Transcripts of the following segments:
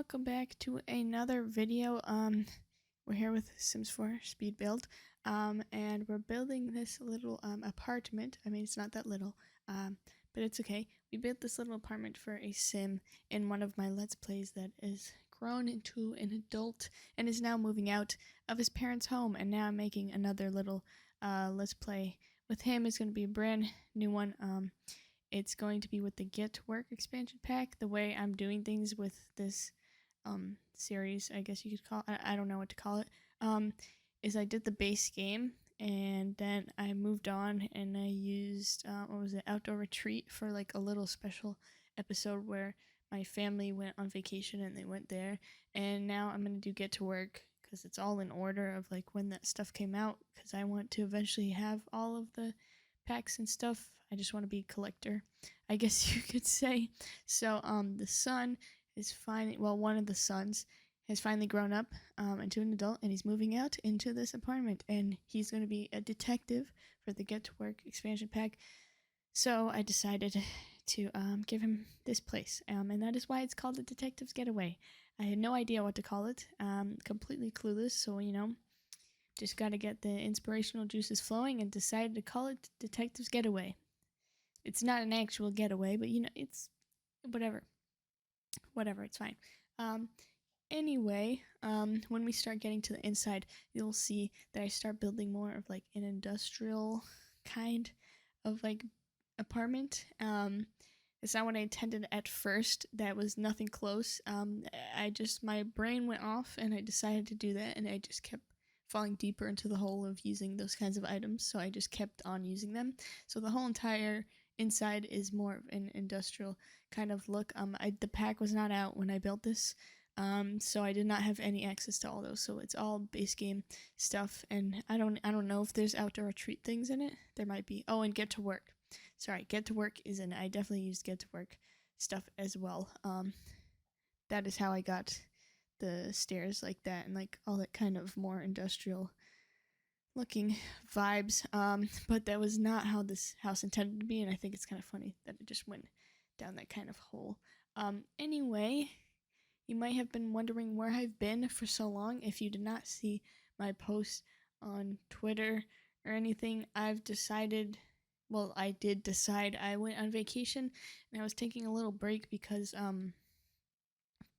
welcome back to another video. We're here with Sims 4 speed build, and we're building this little apartment. I mean, it's not that little, but it's okay. We built this little apartment for a sim in one of my Let's Plays that is grown into an adult and is now moving out of his parents' home, and now I'm making another little Let's Play with him. It's going to be a brand new one. It's going to be with the Get to Work expansion pack. The way I'm doing things with this series, I guess you could call it, I don't know what to call it, is I did the base game and then I moved on and I used, Outdoor Retreat for like a little special episode where my family went on vacation and they went there. And now I'm going to do Get to Work because it's all in order of like when that stuff came out, because I want to eventually have all of the packs and stuff. I just want to be a collector, I guess you could say. So the son is finally, well, one of the sons has finally grown up into an adult, and he's moving out into this apartment, and he's going to be a detective for the Get to Work expansion pack. So I decided to give him this place, and that is why it's called the Detective's Getaway. I had no idea what to call it, completely clueless, so just got to get the inspirational juices flowing and decided to call it Detective's Getaway. It's not an actual getaway, but it's whatever. Whatever, it's fine. Anyway, when we start getting to the inside, you'll see that I start building more of like an industrial kind of like apartment. It's not what I intended at first. That was nothing close. My brain went off and I decided to do that, and I just kept falling deeper into the hole of using those kinds of items, so I just kept on using them. So the whole entire inside is more of an industrial kind of look. The pack was not out when I built this, so I did not have any access to all those. So it's all base game stuff, and I don't know if there's Outdoor Retreat things in it. There might be. Oh, and Get to Work. Sorry, Get to Work is in it. I definitely used Get to Work stuff as well. That is how I got the stairs like that and like all that kind of more industrial looking vibes, but that was not how this house intended to be, and I think it's kind of funny that it just went down that kind of hole. Anyway, you might have been wondering where I've been for so long. If you did not see my post on Twitter or anything, I did decide I went on vacation, and I was taking a little break because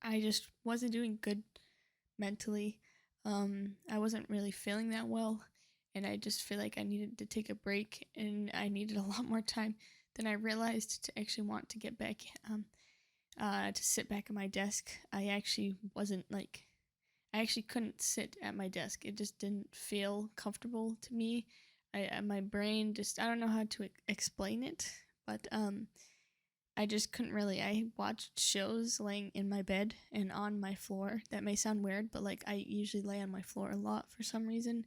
I just wasn't doing good mentally. I wasn't really feeling that well, and I just feel like I needed to take a break, and I needed a lot more time than I realized to actually want to get back, to sit back at my desk. I actually couldn't sit at my desk. It just didn't feel comfortable to me. My brain just, I don't know how to explain it, but I just couldn't really. I watched shows laying in my bed and on my floor. That may sound weird, but like I usually lay on my floor a lot for some reason.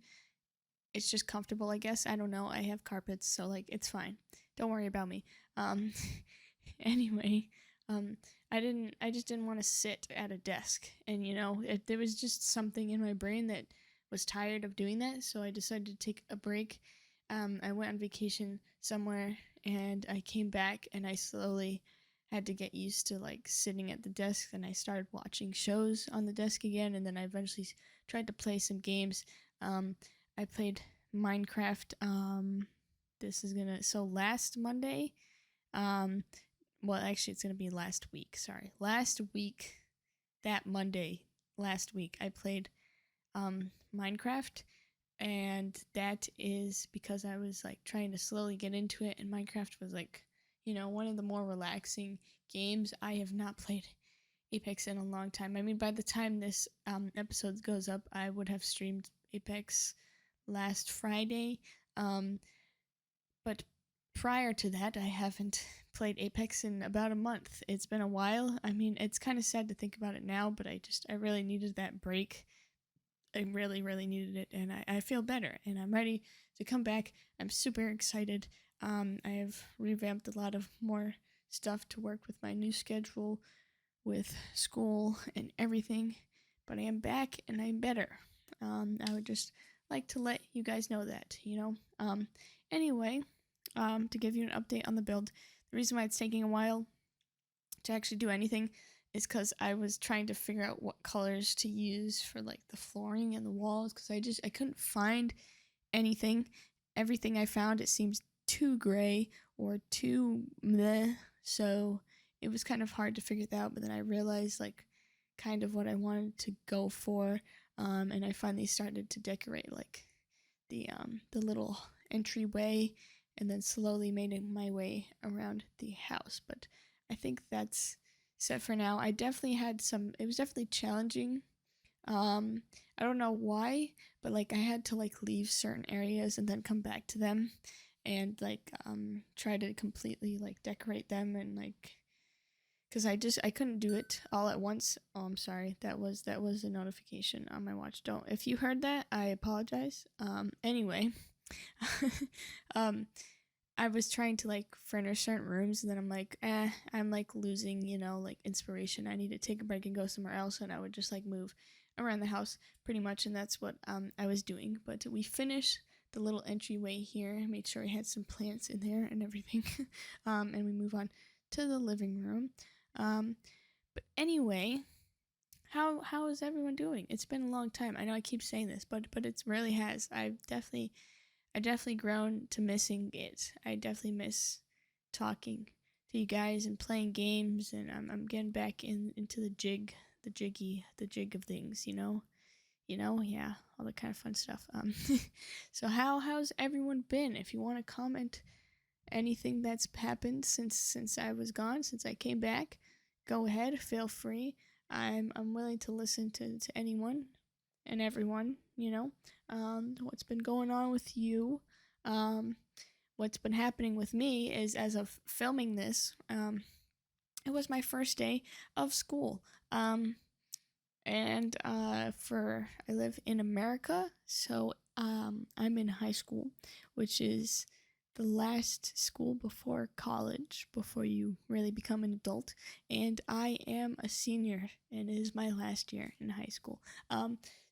It's just comfortable, I guess. I don't know. I have carpets, so like it's fine. Don't worry about me. Anyway, I just didn't want to sit at a desk, and there was just something in my brain that was tired of doing that, so I decided to take a break. I went on vacation somewhere, and I came back, and I slowly had to get used to like sitting at the desk, and I started watching shows on the desk again, and then I eventually tried to play some games. I played Minecraft. Last Monday, well, actually it's gonna be last week. Sorry, last week, that Monday, last week, I played Minecraft. And that is because I was like trying to slowly get into it, and Minecraft was like, one of the more relaxing games. I have not played Apex in a long time. I mean, by the time this episode goes up, I would have streamed Apex last Friday. But prior to that, I haven't played Apex in about a month. It's been a while. I mean, it's kind of sad to think about it now, but I really needed that break. I really, really needed it, and I feel better, and I'm ready to come back. I'm super excited. I have revamped a lot of more stuff to work with my new schedule with school and everything, but I am back, and I'm better. I would just like to let you guys know that, Anyway, to give you an update on the build, the reason why it's taking a while to actually do anything is because I was trying to figure out what colors to use for like the flooring and the walls because I couldn't find anything. Everything I found, it seems too gray or too meh. So it was kind of hard to figure that out. But then I realized like kind of what I wanted to go for, and I finally started to decorate like the little entryway, and then slowly made my way around the house. But I think that's set for now. I definitely had some. It was definitely challenging. um I don't know why, but like I had to like leave certain areas and then come back to them and like try to completely like decorate them, and like because I couldn't do it all at once. Oh, I'm sorry. That was a notification on my watch. Don't, if you heard that, I apologize. Anyway, um I was trying to like furnish certain rooms, and then I'm like, I'm like losing, like inspiration. I need to take a break and go somewhere else, and I would just like move around the house pretty much, and that's what I was doing. But we finished the little entryway here, made sure I had some plants in there and everything, and we move on to the living room. Um, but anyway, how is everyone doing? It's been a long time. I know I keep saying this, but it really has. I definitely grown to missing it. I definitely miss talking to you guys and playing games, and I'm getting back into the jig of things, yeah, all the kind of fun stuff. So how's everyone been? If you want to comment anything that's happened since I was gone, since I came back, go ahead, feel free. I'm willing to listen to anyone and everyone, what's been going on with you. Um, what's been happening with me is, as of filming this, it was my first day of school. And for I live in America, so I'm in high school, which is the last school before college, before you really become an adult. And I am a senior, and it is my last year in high school.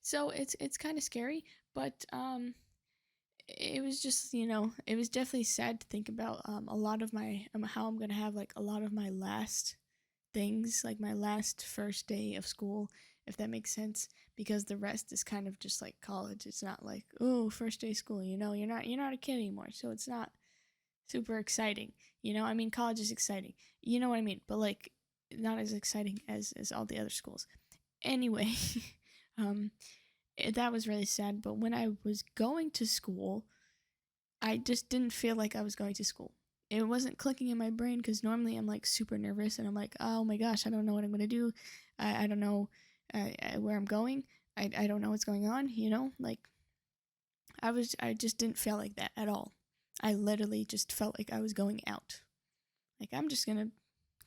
So it's kind of scary, but it was just, it was definitely sad to think about a lot of my how I'm gonna have like a lot of my last things, like my last first day of school, if that makes sense, because the rest is kind of just like college. It's not like, oh, first day of school, you're not a kid anymore, so it's not super exciting. I mean, college is exciting, you know what I mean, but like not as exciting as all the other schools. Anyway, um that was really sad. But when I was going to school, I just didn't feel like I was going to school. It wasn't clicking in my brain, because normally I'm like super nervous and I'm like, oh my gosh, I don't know what I'm going to do. I don't know where I'm going. I don't know what's going on, like I just didn't feel like that at all. I literally just felt like I was going out. Like I'm just going to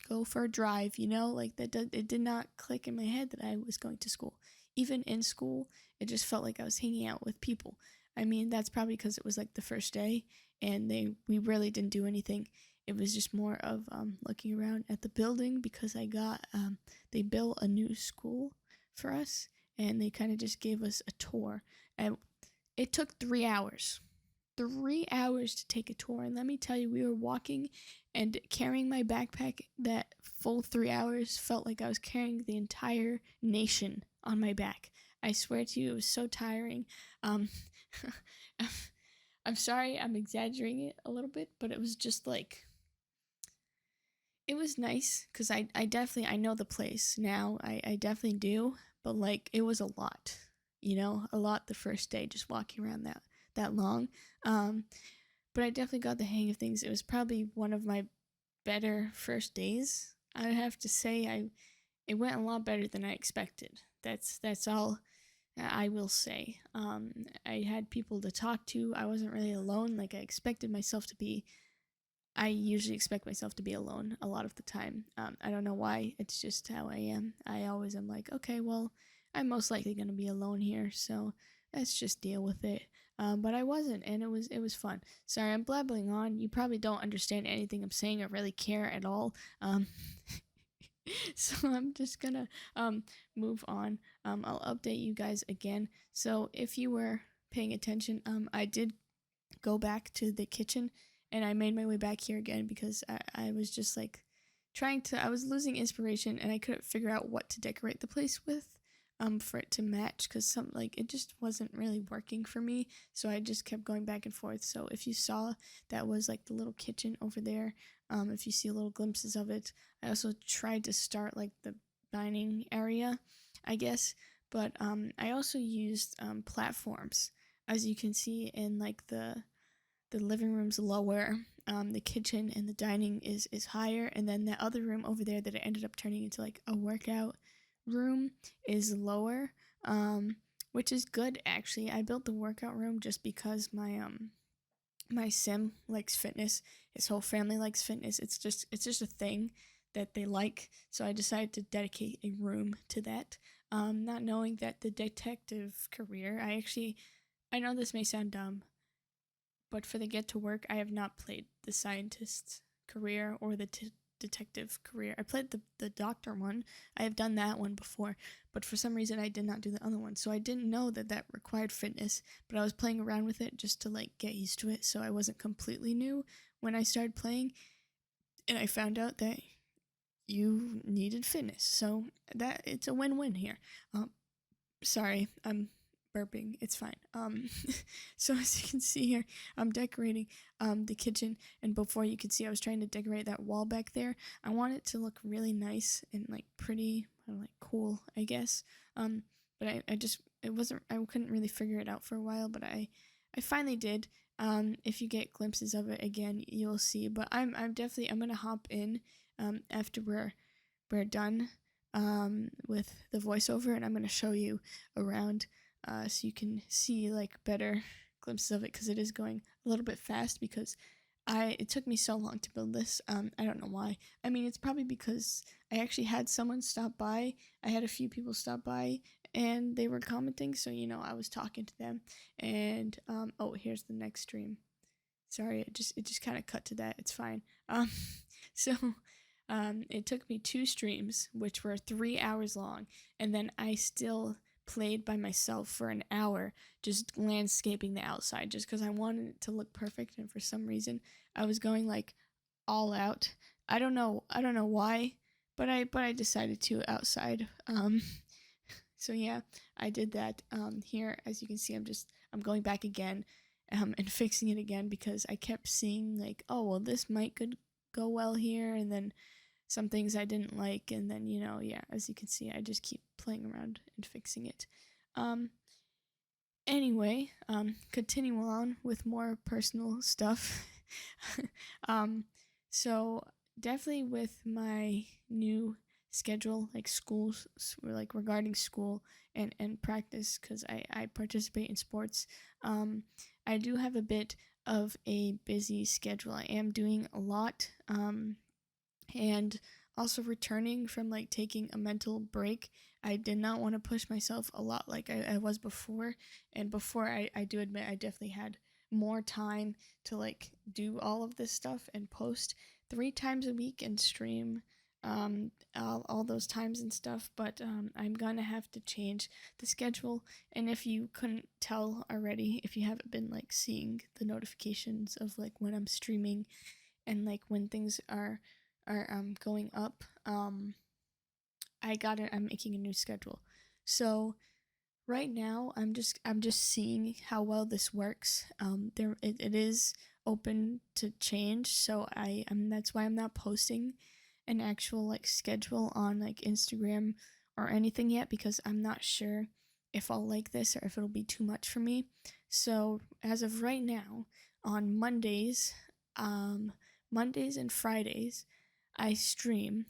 go for a drive, like it did not click in my head that I was going to school. Even in school, it just felt like I was hanging out with people. I mean, that's probably because it was like the first day, and we really didn't do anything. It was just more of looking around at the building, because I got they built a new school for us, and they kind of just gave us a tour, and it took 3 hours. 3 hours to take a tour. And let me tell you, we were walking and carrying my backpack. That full 3 hours felt like I was carrying the entire nation on my back. I swear to you, it was so tiring. Um, I'm sorry, I'm exaggerating it a little bit, but it was just like, it was nice, because I definitely, I know the place now. I definitely do, but like, it was a lot, a lot the first day, just walking around that long. Um, but I definitely got the hang of things. It was probably one of my better first days. I have to say, it went a lot better than I expected. That's all I will say. I had people to talk to. I wasn't really alone like I expected myself to be. I usually expect myself to be alone a lot of the time. I don't know why. It's just how I am. I always am like, okay, well, I'm most likely going to be alone here, so let's just deal with it. But I wasn't, and it was fun. Sorry, I'm blabbling on. You probably don't understand anything I'm saying or really care at all. So I'm just gonna move on. I'll update you guys again. So if you were paying attention, I did go back to the kitchen, and I made my way back here again, because I was just like I was losing inspiration and I couldn't figure out what to decorate the place with for it to match, because some like it just wasn't really working for me, so I just kept going back and forth. So if you saw, that was like the little kitchen over there. If you see little glimpses of it, I also tried to start like the dining area, I guess, but I also used platforms, as you can see in like the living room's lower, the kitchen and the dining is higher, and then the other room over there that it ended up turning into like a workout room is lower, which is good actually. I built the workout room just because my sim likes fitness. His whole family likes fitness. It's just a thing that they like. So I decided to dedicate a room to that. Not knowing that the detective career, I know this may sound dumb, but for the Get to Work, I have not played the scientist's career or the detective career. I played the doctor one. I have done that one before, but for some reason I did not do the other one. So I didn't know that that required fitness, but I was playing around with it just to like get used to it, so I wasn't completely new when I started playing, and I found out that you needed fitness. So that it's a win-win here. Sorry, I'm burping. It's fine. So as you can see here, I'm decorating the kitchen, and before you could see, I was trying to decorate that wall back there. I want it to look really nice and like pretty, like cool, I guess. But I just I couldn't really figure it out for a while, but I finally did. If you get glimpses of it again, you'll see. But I'm gonna hop in after we're done with the voiceover, and I'm going to show you around so you can see like better glimpses of it, because it is going a little bit fast because it took me so long to build this. I don't know why. I mean, it's probably because I actually had someone stop by. I had a few people stop by and they were commenting, so I was talking to them. And oh, here's the next stream. Sorry, it just kind of cut to that. It's fine. So it took me 2 streams, which were 3 hours long, and then I still played by myself for an hour, just landscaping the outside, just because I wanted it to look perfect. And for some reason, I was going like all out. I don't know why, but I decided to outside. So yeah, I did that. Here, as you can see, I'm going back again, and fixing it again, because I kept seeing like, oh well, this might could go well here, and then some things I didn't like, and then yeah, as you can see, I just keep playing around and fixing it. Anyway, continue on with more personal stuff. So definitely with my new schedule, like schools, like regarding school and practice, because I participate in sports. I do have a bit of a busy schedule. I am doing a lot. And also returning from like taking a mental break, I did not want to push myself a lot like I was before. And before, I do admit I definitely had more time to like do all of this stuff and post 3 times a week and stream all those times and stuff. But I'm gonna have to change the schedule. And if you couldn't tell already, if you haven't been like seeing the notifications of like when I'm streaming and like when things are going up, I'm making a new schedule. So right now I'm just seeing how well this works. It is open to change, so that's why I'm not posting an actual like schedule on like Instagram or anything yet, because I'm not sure if I'll like this or if it'll be too much for me. So as of right now, on Mondays and Fridays, I stream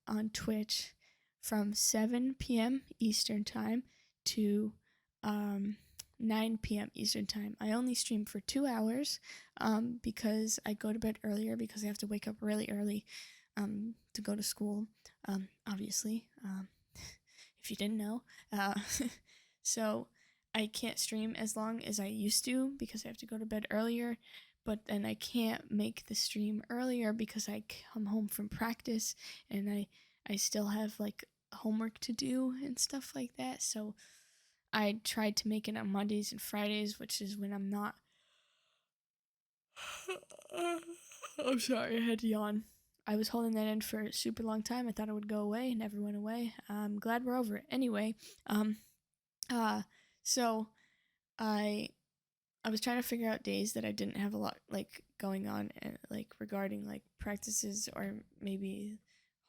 on Twitch from 7 p.m. Eastern Time to 9 p.m. Eastern Time. I only stream for 2 hours because I go to bed earlier, because I have to wake up really early to go to school, obviously, if you didn't know. So I can't stream as long as I used to because I have to go to bed earlier. But then I can't make the stream earlier because I come home from practice and I still have like homework to do and stuff like that. So I tried to make it on Mondays and Fridays, which is when I'm not. I'm sorry, I had to yawn. I was holding that in for a super long time. I thought it would go away. It never went away. I'm glad we're over it. Anyway, um, so I I was trying to figure out days that I didn't have a lot like going on and like regarding like practices or maybe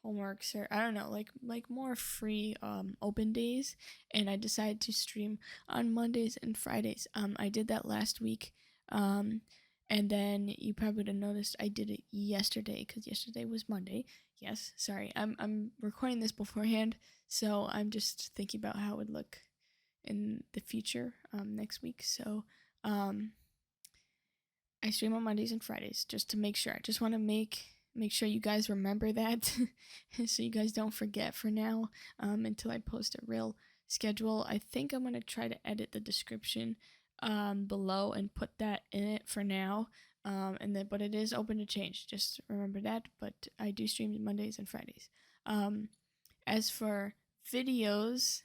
homeworks or I don't know, like more free open days, and I decided to stream on Mondays and Fridays. I did that last week. Um and then you probably would have noticed I did it yesterday cuz yesterday was Monday. Yes, sorry. I'm recording this beforehand, so I'm just thinking about how it would look in the future next week. So um, I stream on Mondays and Fridays just to make sure. I just want to make sure you guys remember that, so you guys don't forget for now. Until I post a real schedule, I think I'm gonna try to edit the description below and put that in it for now. But it is open to change. Just remember that. But I do stream Mondays and Fridays. As for videos,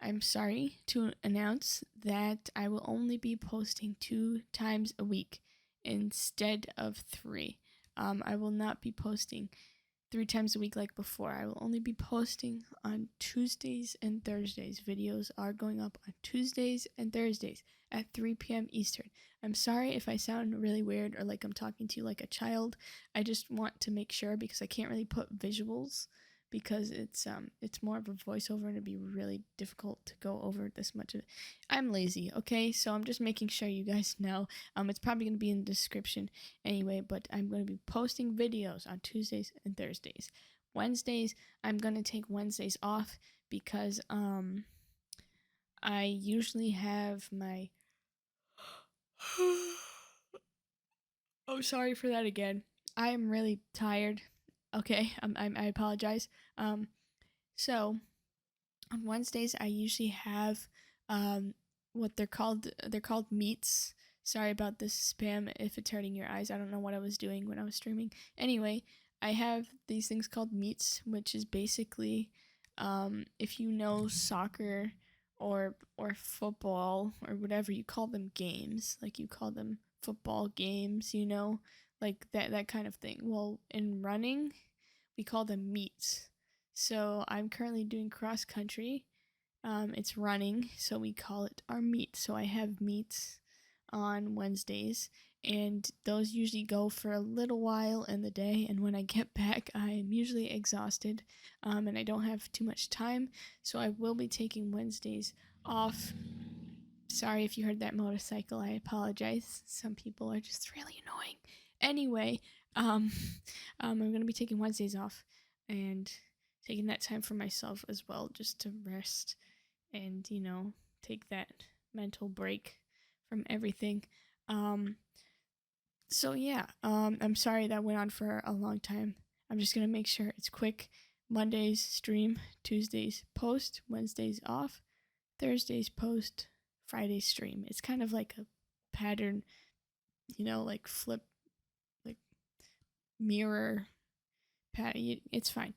I'm sorry to announce that I will only be posting 2 times a week instead of 3. I will not be posting 3 times a week like before. I will only be posting on Tuesdays and Thursdays. Videos are going up on Tuesdays and Thursdays at 3 p.m. Eastern. I'm sorry if I sound really weird or like I'm talking to you like a child. I just want to make sure because I can't really put visuals because it's more of a voiceover and it'd be really difficult to go over this much of it. I'm lazy, okay? So I'm just making sure you guys know. It's probably going to be in the description anyway, but I'm going to be posting videos on Tuesdays and Thursdays. Wednesdays, I'm going to take Wednesdays off because I usually have my Oh, sorry for that again. I am really tired. Okay, I apologize. So on Wednesdays I usually have what they're called. They're called meets. Sorry about this spam if it's hurting your eyes. I don't know what I was doing when I was streaming. Anyway, I have these things called meets, which is basically if you know soccer or football or whatever you call them games, like you call them football games, like that kind of thing. Well, in running, we call them meets. So I'm currently doing cross country. It's running, so we call it our meet. So I have meets on Wednesdays, and those usually go for a little while in the day. And when I get back, I am usually exhausted, and I don't have too much time. So I will be taking Wednesdays off. Sorry if you heard that motorcycle. I apologize. Some people are just really annoying. Anyway, um, I'm gonna be taking Wednesdays off and taking that time for myself as well, just to rest and take that mental break from everything. Um, so yeah, I'm sorry that went on for a long time. I'm just gonna make sure it's quick. Mondays stream, Tuesdays post, Wednesdays off, Thursdays post, Fridays stream. It's kind of like a pattern, like flip, like mirror pattern. It's fine.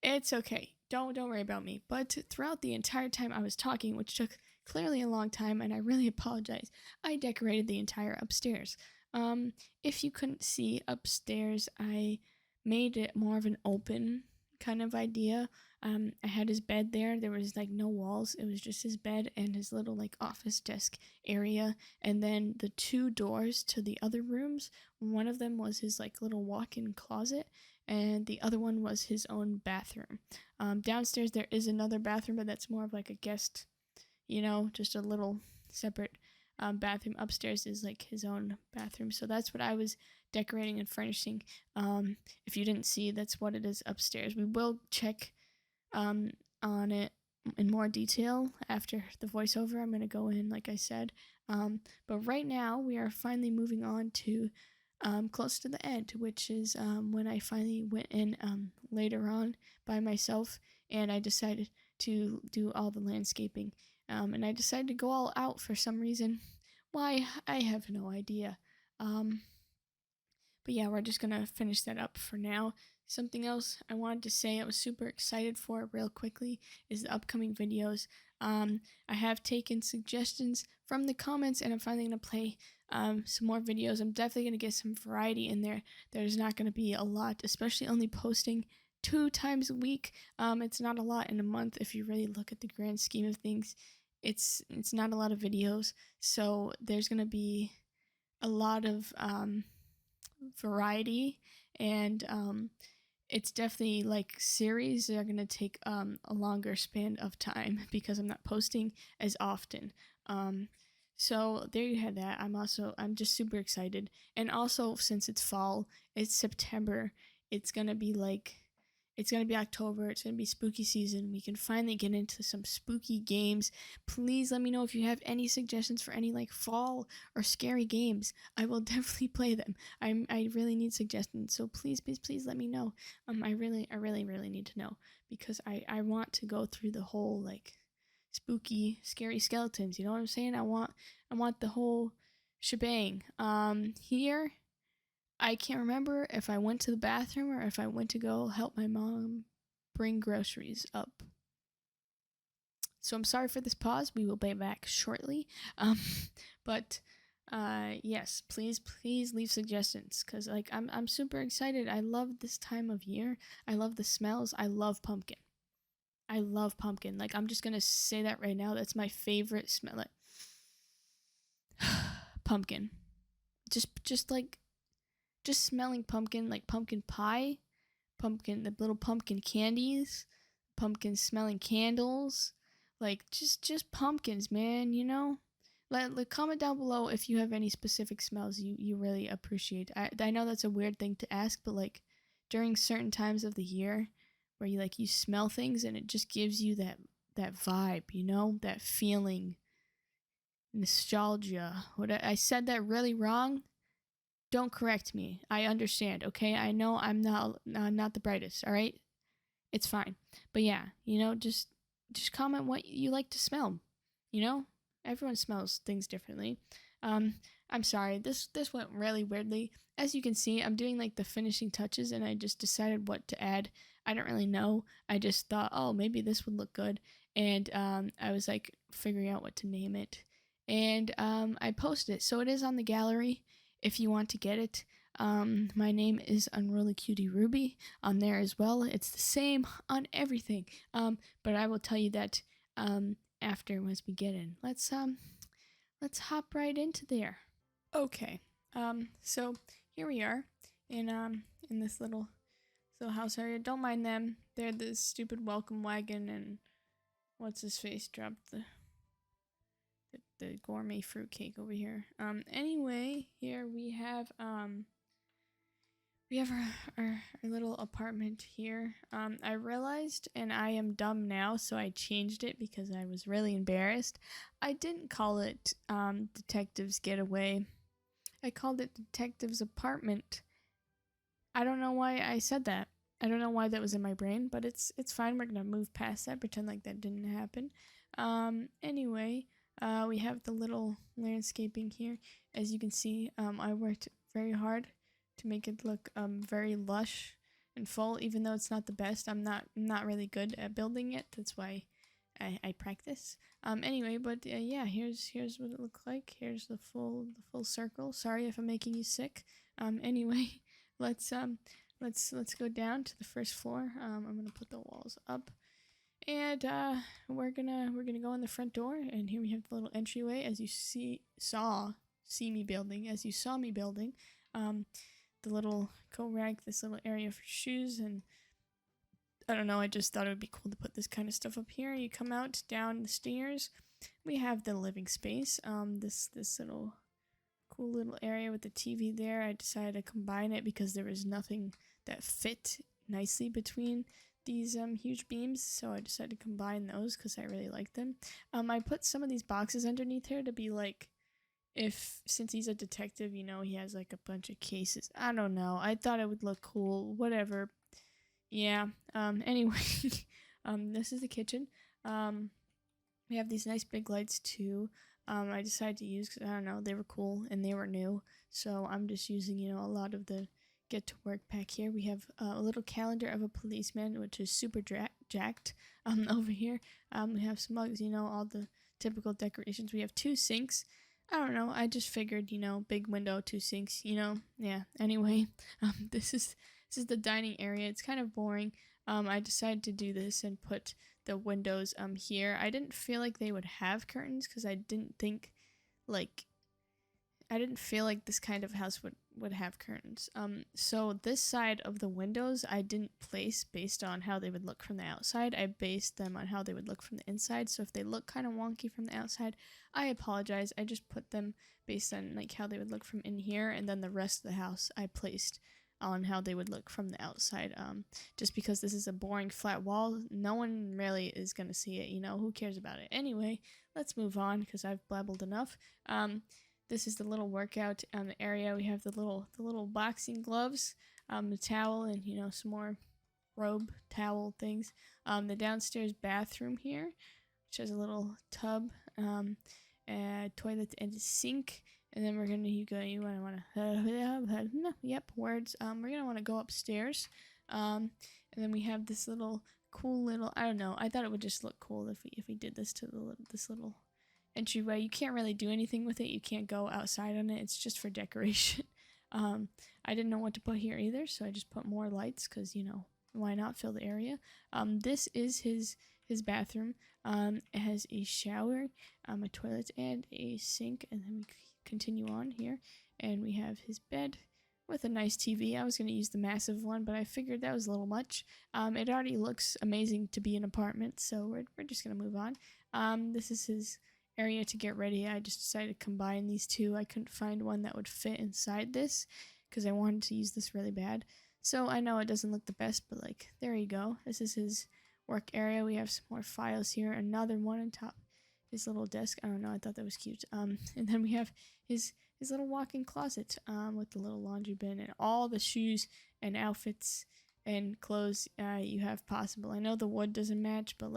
It's okay. Don't worry about me. But throughout the entire time I was talking, which took clearly a long time, and I really apologize, I decorated the entire upstairs. If you couldn't see upstairs, I made it more of an open kind of idea. I had his bed there. There was like no walls. It was just his bed and his little like office desk area. And then the 2 doors to the other rooms, one of them was his like little walk-in closet, and the other one was his own bathroom. Downstairs there is another bathroom, but that's more of like a guest, just a little separate bathroom. Upstairs is like his own bathroom. So that's what I was decorating and furnishing. If you didn't see, that's what it is upstairs. We will check on it in more detail after the voiceover. I'm going to go in, like I said. But right now, we are finally moving on to close to the end, which is when I finally went in later on by myself, and I decided to do all the landscaping. And I decided to go all out for some reason. Why? I have no idea. But yeah, we're just gonna finish that up for now. Something else I wanted to say I was super excited for real quickly is the upcoming videos. I have taken suggestions from the comments, and I'm finally gonna play some more videos. I'm definitely going to get some variety in there. There's not going to be a lot, especially only posting 2 times a week. It's not a lot in a month if you really look at the grand scheme of things. It's not a lot of videos, so there's going to be a lot of variety, and it's definitely like series that are going to take a longer span of time because I'm not posting as often. So there you have that. I'm just super excited. And also, since it's fall, it's September, it's going to be like it's going to be October. It's going to be spooky season. We can finally get into some spooky games. Please let me know if you have any suggestions for any like fall or scary games. I will definitely play them. I really need suggestions. So please, please, please let me know. I really need to know because I want to go through the whole like spooky, scary skeletons. You know what I'm saying? I want the whole shebang. Here I can't remember if I went to the bathroom or if I went to go help my mom bring groceries up. So I'm sorry for this pause. We will be back shortly. But yes, please leave suggestions because like I'm super excited. I love this time of year. I love the smells. I love pumpkin. I love pumpkin. Like I'm just gonna say that right now. That's my favorite smell. Like pumpkin. Just smelling pumpkin, like pumpkin pie, the little pumpkin candies, pumpkin smelling candles, like just pumpkins, man. You know. Let comment down below if you have any specific smells you really appreciate. I know that's a weird thing to ask, but like during certain times of the year where you smell things and it just gives you that vibe, you know, that feeling, nostalgia. What I said that really wrong? Don't correct me. I understand, okay? I know I'm not the brightest, all right? It's fine. But yeah, you know, just comment what you like to smell. You know? Everyone smells things differently. Um I'm sorry. This went really weirdly. As you can see, I'm doing like the finishing touches and I just decided what to add. I don't really know. I just thought, "Oh, maybe this would look good." And I was like figuring out what to name it. And I posted it. So it is on the gallery if you want to get it. My name is Unruly Cutie Ruby on there as well. It's the same on everything. But I will tell you that after once we get in. Let's hop right into there. Okay. So here we are in this little house area. Don't mind them. They're the stupid welcome wagon and what's his face dropped the gourmet fruitcake over here. Anyway, here we have our little apartment here. I realized, and I am dumb now, so I changed it because I was really embarrassed. I didn't call it Detective's Getaway. I called it Detective's Apartment. I don't know why I said that. I don't know why that was in my brain, but it's fine. We're gonna move past that, pretend like that didn't happen. Anyway, we have the little landscaping here. As you can see, I worked very hard to make it look very lush and full, even though it's not the best. I'm not really good at building it. That's why I practice. Anyway, but yeah, here's what it looked like. Here's the full circle. Sorry if I'm making you sick. Anyway, let's go down to the first floor. I'm gonna put the walls up. And we're gonna go in the front door, and here we have the little entryway as you saw me building. The little coat rack, this little area for shoes, and I don't know, I just thought it would be cool to put this kind of stuff up here. You come out down the stairs, we have the living space. This little cool little area with the TV there. I decided to combine it because there was nothing that fit nicely between these huge beams, so I decided to combine those because I really like them. I put some of these boxes underneath here to be like, since he's a detective, you know, he has like a bunch of cases. I don't know. I thought it would look cool. Whatever. Yeah. Anyway, this is the kitchen. We have these nice big lights too. I decided to use because I don't know, they were cool and they were new, so I'm just using, you know, a lot of the get to work pack here. We have a little calendar of a policeman, which is super jacked. Over here, we have some mugs, you know, all the typical decorations. We have 2 sinks. I don't know. I just figured, big window, two sinks, Yeah. Anyway, this is the dining area. It's kind of boring. I decided to do this and put the windows here. I didn't feel like they would have curtains because like I didn't feel like this kind of house would have curtains. So this side of the windows I didn't place based on how they would look from the outside. I based them on how they would look from the inside. So if they look kind of wonky from the outside, I apologize. I just put them based on like how they would look from in here, and then the rest of the house I placed on how they would look from the outside. Just because this is a boring flat wall, no one really is gonna see it. Who cares about it? Anyway, let's move on because I've blabbled enough. This is the little workout area. We have the little boxing gloves, the towel, and some more robe towel things. The downstairs bathroom here, which has a little tub, a toilet, and a sink. And then we're gonna words. We're gonna want to go upstairs. And then we have this cool little. I don't know. I thought it would just look cool if we did this to this little entryway. You can't really do anything with it. You can't go outside on it. It's just for decoration. I didn't know what to put here either, so I just put more lights because why not fill the area. This is his bathroom. It has a shower, a toilet, and a sink. And then we continue on here, and we have his bed with a nice TV. I was going to use the massive one, but I figured that was a little much. It already looks amazing to be an apartment, so we're just going to move on. This is his area to get ready. I just decided to combine these two. I couldn't find one that would fit inside this because I wanted to use this really bad. So I know it doesn't look the best, but there you go. This is his work area. We have some more files here. Another one on top. His little desk. I don't know. I thought that was cute. And then we have his little walk-in closet with the little laundry bin and all the shoes and outfits and clothes you have possible. I know the wood doesn't match, but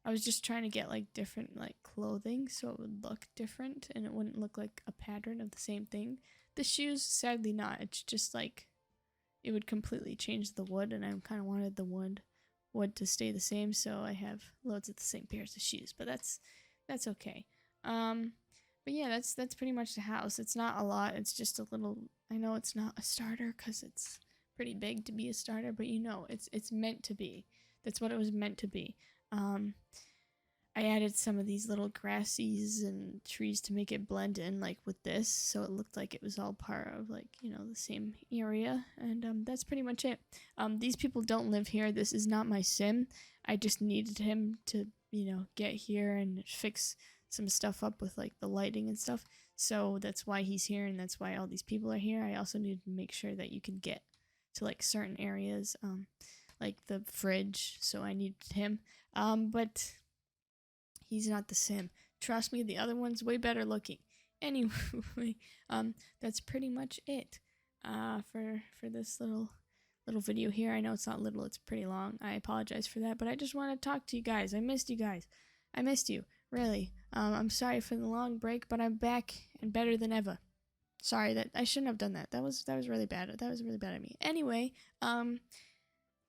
I was just trying to get different clothing so it would look different and it wouldn't look like a pattern of the same thing. The shoes, sadly not. It's just it would completely change the wood, and I kind of wanted the wood to stay the same, so I have loads of the same pairs of shoes, but that's okay. But yeah, that's pretty much the house. It's not a lot. It's just a little. I know it's not a starter because it's pretty big to be a starter, but it's meant to be. That's what it was meant to be. I added some of these little grassies and trees to make it blend in with this, so it looked like it was all part of the same area, and that's pretty much it. These people don't live here. This is not my sim. I just needed him to get here and fix some stuff up with the lighting and stuff, so that's why he's here, and that's why all these people are here. I also needed to make sure that you could get to certain areas, like the fridge, so I needed him. But he's not the sim. Trust me, the other one's way better looking. Anyway, that's pretty much it for this little video here. I know it's not little, it's pretty long. I apologize for that, but I just want to talk to you guys. I missed you guys. I missed you, really. I'm sorry for the long break, but I'm back and better than ever. Sorry that I shouldn't have done that. That was really bad. That was really bad of me. Anyway,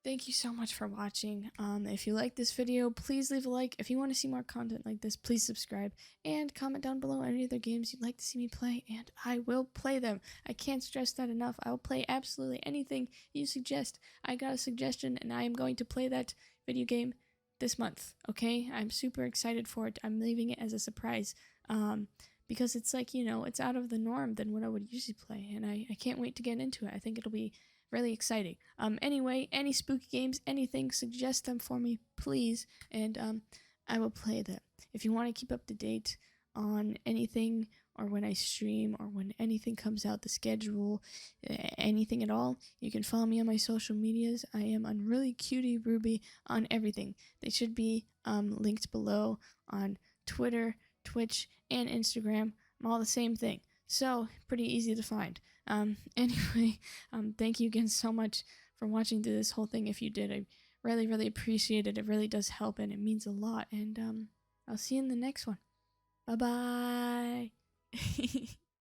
thank you so much for watching. If you like this video, please leave a like. If you want to see more content like this, please subscribe. And comment down below any other games you'd like to see me play, and I will play them. I can't stress that enough. I will play absolutely anything you suggest. I got a suggestion, and I am going to play that video game this month, okay? I'm super excited for it. I'm leaving it as a surprise. Because it's it's out of the norm than what I would usually play, and I can't wait to get into it. I think it'll be really exciting. Anyway, any spooky games, anything, suggest them for me, please, and I will play them. If you want to keep up to date on anything, or when I stream, or when anything comes out, the schedule, anything at all, you can follow me on my social medias. I am Unruly Cutie Ruby on everything. They should be linked below on Twitter, Twitch, and Instagram. I'm all the same thing, so pretty easy to find. Anyway, thank you again so much for watching through this whole thing. If you did, I really, really appreciate it. It really does help, and it means a lot. And I'll see you in the next one. Bye-bye.